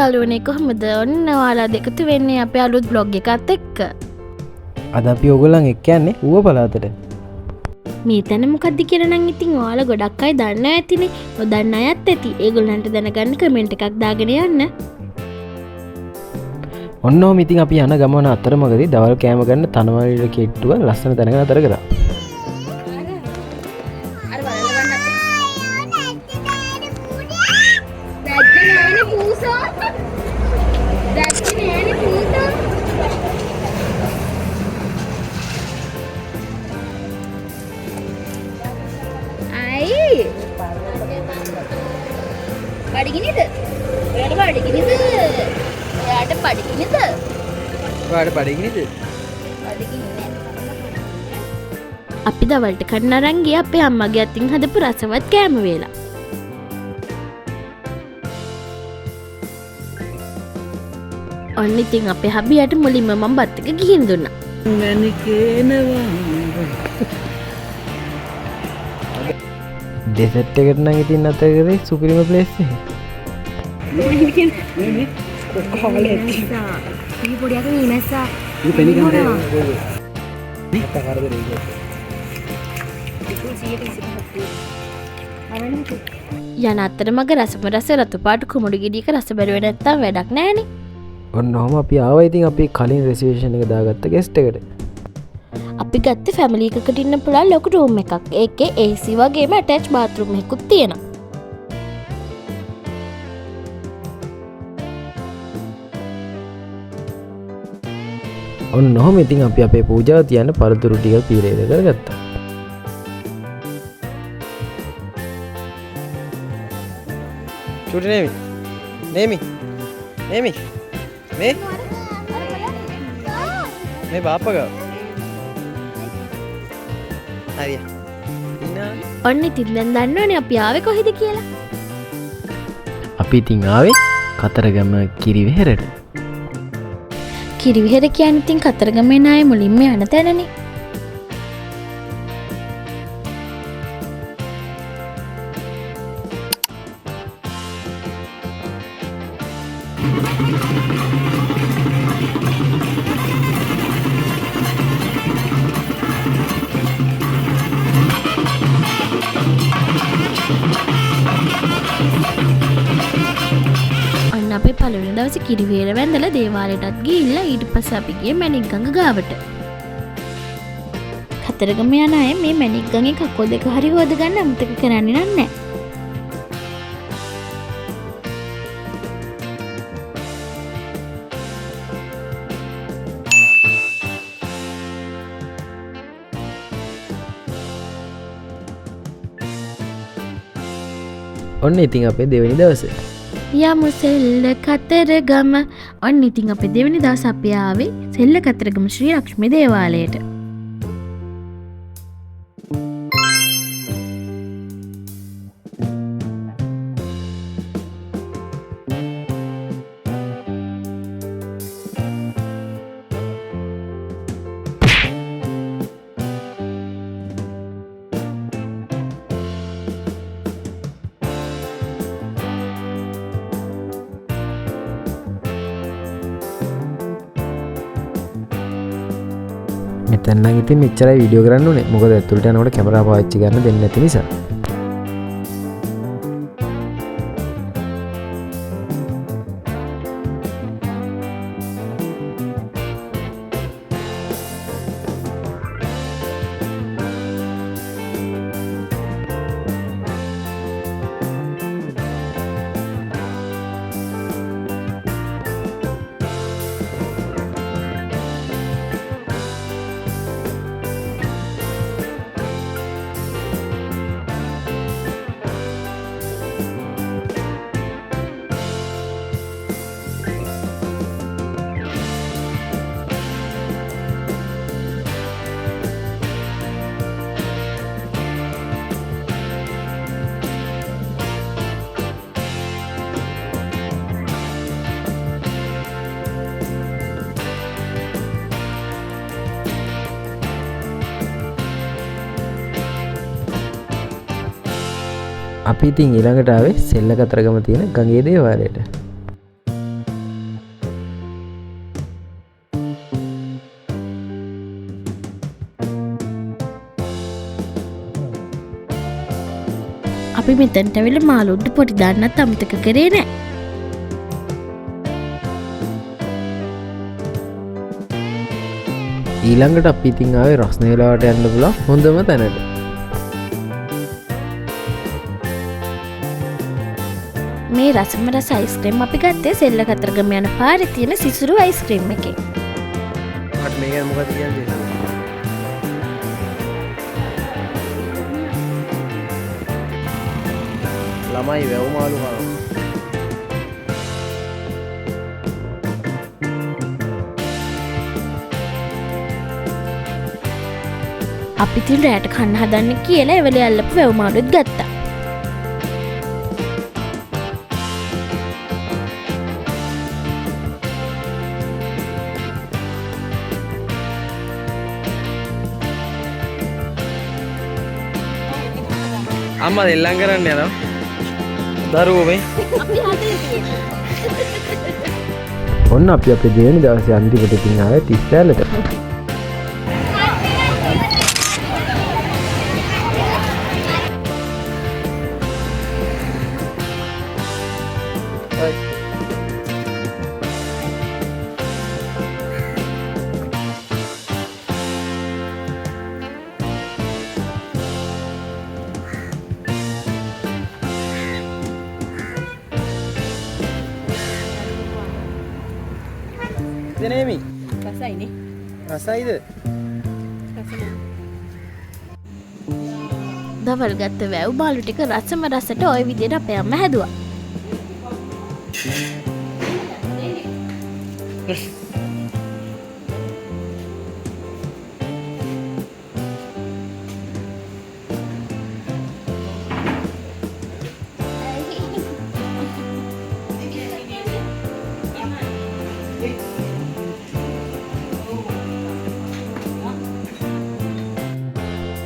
යාළුවනේ කොහොමද? ඔන්න ඔයාලා දෙකතු වෙන්නේ අපේ අලුත් බ්ලොග් එකත් එක්ක. අද අපි ඔයගොල්ලන් එක්ක යන්නේ ඌව පළාතට. මේ තැන මොකද්ද කියලා නම් ඉතින් ඔයාලා ගොඩක් අය දන්නවා ඇතිනේ. නොදන්න අයත් ඇති. ඒගොල්ලන්ට දැනගන්න කමෙන්ට් එකක් දාගෙන යන්න. ඔන්නෝම ඉතින් අපි යන ගමන අතරමඟදී දවල් කෑම ගන්න තනවාරියට කෙට්ටුව ලස්සන තැනක නතර කරා. බඩගිනිද? ඔයාට බඩගිනිද? ඔයාට බඩගිනිද? ඔයාට බඩගිනිද? අපි දවල්ට කන්න අරන් ගියා අපේ අම්මගේ අතින් හදපු රසවත් කෑම වේලා. ඔන්න ඉතින් අපේ හබියට මුලින්ම මම බත් එක ගිහින් දුන්නා. ඩෙසර්ට් එකට නම් ඉතින් අතර කරේ සුපිරිම ප්ලේස් එක. යන අතරමඟ රසම රස රතු පාට කුමඩු ගෙඩියක රස බැලුවේ නැත්තම් වැඩක් නැහනේ. ඔන්නෝම අපි ආවා ඉතින් අපි කලින් රිසර්වේෂන් එක දාගත්ත ගෙස්ට් එකට. අපි ගත්ත ෆැමිලි එකකට ඉන්න පුළුවන් ලොකු රූම් එකක්. ඒකේ AC වගේම ඇටච් බාත්රූම් එකකුත් තියෙනවා. ඔන්නෝම ඉතින් අපි අපේ පූජාව තියන්න පළතුරු ටික පීරේද කරගත්තා. චුටි නේමි මේ බාප්පා ගාව. හරිය. ඔන්න ඉතින් දැන් දන්නවනේ අපි ආවේ කොහෙද කියලා. අපි ඉතින් ආවේ කතරගම කිරිවෙහෙරට. කිරිවෙහෙර කියන්නේ ඉතින් කතරගමේ නාය මුලින්ම යන තැනනේ. අපේ පළවෙනි දවසේ කිරිවෙහෙර වැඳලා දේවාලයටත් ගිහිල්ලා ඊට පස්සේ අපි ගියේ මැණික් ගඟ ගාවට. කතරගම යන අය මේ මැණික් ගඟේ කකුල් දෙක හරි හොද ගන්න අමතක කරන්නේ නැහැ. ඔන්න ඉතින් අපේ දෙවෙනි දවසේ යමු සෙල්ල කතරගම. ඔන්න ඉතින් අපේ දෙවෙනි දවස් අපි ආවේ සෙල්ල කතරගම ශ්‍රී ලක්ෂ්මී දේවාලයට. මෙතන නම් ඉතින් මෙච්චරයි වීඩියෝ කරන්න ඕනේ. මොකද ඇතුළට යනකොට කැමරාව පාවිච්චි කරන්න දෙන්නේ නැති නිසා. අපි ඉතින් ඊළඟට ආවේ සෙල්ල කතරගම තියෙන ගඟේ දේවාලයට. අපි මෙතැන්ට ඇවිල්ලා මාළුන්ට පොඩි දාන්නත් අමතක කරේ නෑ. ඊළඟට අපි ඉතින් ආවේ රස්නේලාවට යන්න පුළුවන් හොඳම තැනට. මේ රසම රස අයිස්ක්‍රීම් අපි ගත්තේ සෙල්ල කතරගම යන පාරේ තියෙන සිසුරු අයිස්ක්‍රීම් එකේ. මට මේක මොකද කියන්නේ? ළමයි වැව් මාළු කනවා. අපි තින් රැට කන්න හදන්න කියලා එවලේ අල්ලපු වැව් මාළුත් ගත්තා. අම්මා දෙල්ලම් කරන්න යනවා. දරුවෝ මේ. ඔන්න අපි අපේ දෙවෙනි දවසේ අන්තිමට ඉතින් ආවේ තිස්සෑලට. දෙනේමි. රසයිනේ. රසයිද? දවල් ගත්ත වැව් මාළු ටික රසම රසට ওই විදිහට අපේ අම්මා හැදුවා.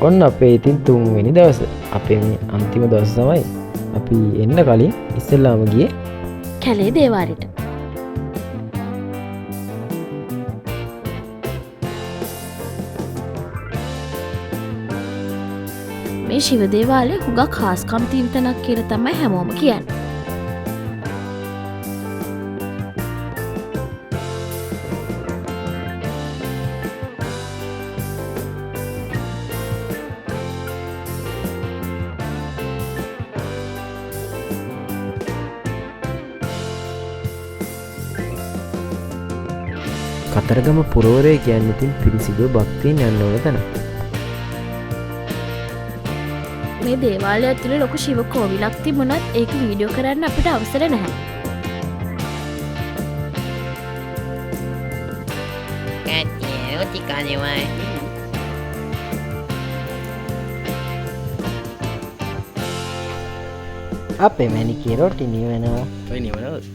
ඔන්න අපේ ඉතින් 3 වෙනි දවස. අපේ මේ අන්තිම දවස තමයි. අපි එන්න කලින් ඉස්සෙල්ලාම ගියේ කැලේ දේවාලෙට. මේ ශිව දේවාලේ හුඟක් ખાસකම් තියෙන තැනක් කියලා තමයි හැමෝම කියන්නේ. කතරගම පුරවරය කියන්නේ ඉතින් පිරිසිදු භක්තියෙන් යන්න ඕන තැන. මේ දේවාලය ඇතුලේ ලොකු ශිව කෝවිලක් තිබුණත් ඒක වීඩියෝ කරන්න අපිට අවසර නැහැ. Kacau tikane wae. අපේ මැනිකේ රොටි නිවනවා. ඔය නිවනවද?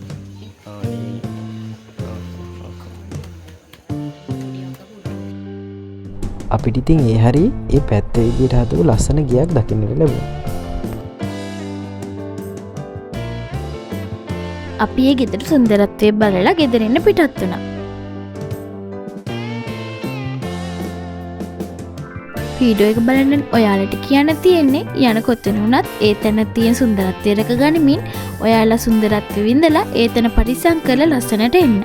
අපිට ඉතින් ඒ හරි ඒ පැත්ත විදියට හදපු ලස්සන ගියක් දකින්නට ලැබුණා. අපි ඒ ගෙදර සුන්දරත්වය බලලා ගෙදරින් පිටත් වුණා. වීඩියෝ එක බලන්න ඔයාලට කියන්න තියෙන්නේ යන කොතන වුණත් ඒ තැන තියෙන සුන්දරත්වය රැක ගනිමින් ඔයාලා සුන්දරත්වය විඳලා ඒ තැන පරිස්සම් කරලා ලස්සනට එන්න.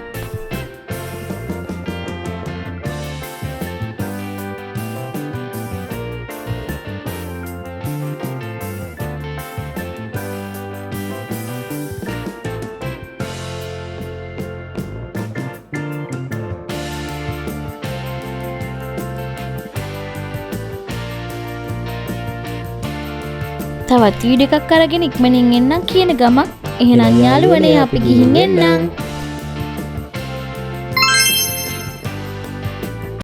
තවත් වීඩියෝ එකක් අරගෙන ඉක්මනින් එන්නම් කියන ගමන් එහෙනම් යාළුවනේ අපි ගිහින් එන්නම්.